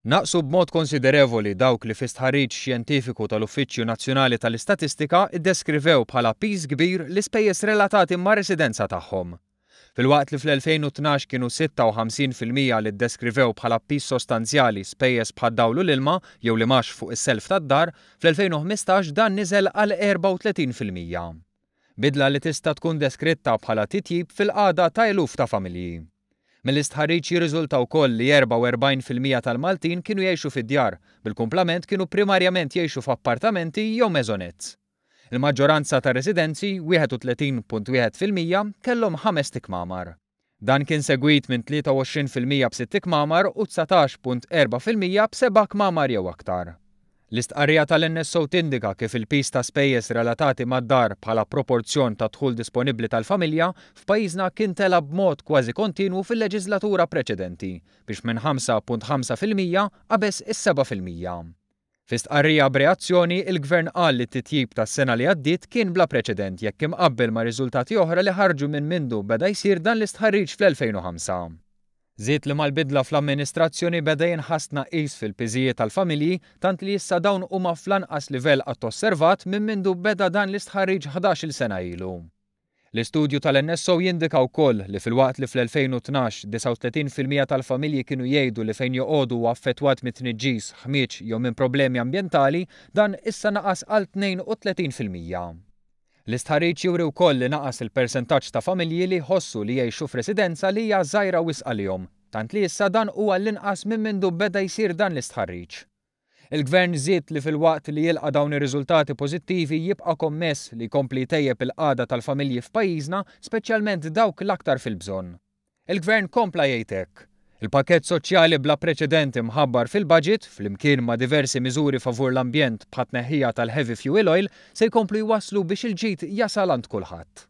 Naqsu b'mod konsiderevoli dawk li fi stħarriġ xjentifiku tal-Uffiċċju Nazzjonali tal-Istatistika iddeskrivew bħala piż kbir l-ispejjeż relatati ma' residenza tagħhom. Filwaqt li fl-2012 kienu 56% li ddeskrivew bħala piż sostanzjali spejjeż bħad dawl u l-ilma jew li max fuq is-self tad-dar, fl-2015 dan niżel għal 34%. Bidla li tista' tkun deskritta bħala titjib fil-qagħda ta' eluf ta' familji. Mill-istħarriġ jirriżulta wkoll li 44% tal-Maltin kienu jgħixu fid-djar, bil-kumplament kienu primarjament jgħixu f'appartamenti jew meżonetts. Il-maġġoranza ta' residenzi, 31.1%, kellhom 5 tikmamar. Dan kien segwit minn 23% b'6 tikmamar u 19.4% b'7 kmamar jew aktar. L-istqarrija tal-NSO tindika kif il-piż ta' spejjeż relatati mad-dar bħala proporzjon ta' dħul disponibbli tal-familja f'pajjiżna kien tela b'mod kważi kontinwu fil-leġislatura preċedenti biex minn 5.5% qabeż is-7%. F'istqarrija b'reazzjoni, il-Gvern qal li t-titjib tas-sena li għaddiet kien bla preċedent jekk imqabbel ma' riżultati oħra li ħarġu minn mindu beda jsir dan l-istħarriġ fl-2005. Żied li mal-bidla fl-amministrazzjoni beda jinħass tnaqqis fil-piżijiet tal-familji tant li issa dawn huma fl-anqas livell qatt osservat minn mindu beda dan l-istħarriġ 11-il sena ilu. L-istudju tal-NSO jindika wkoll li filwaqt li fl-2012 39% tal-familji kienu jgħidu li fejn joqogħdu huwa affettwat mit-tniġġis, ħmieġ jew minn problemi ambjentali, dan issa naqas għal 32%. L-istħarriġ juri wkoll li naqas il-persentaġġ ta' familji li jħossu li jgħixu f'residenza li hija żgħira wisq għalihom, tant li issa dan huwa l-inqas minn mindu beda jsir dan l-istħarriġ. Il-Gvern żied li filwaqt li jilqa' dawn ir-riżultati pożittivi jibqa' kommess li jkompli jtejjeb il-qagħda tal-familji f'pajjiżna, speċjalment dawk l-aktar fil-bżonn. Il-Gvern kompla jgħid hekk. Il-pakkett soċjali bla preċedenti mħabbar fil-budget, flimkien ma' diversi miżuri favur l-ambjent bħat tneħħija tal-heavy fuel oil, se jkomplu jwasslu biex il-ġid jasal għand kulħadd.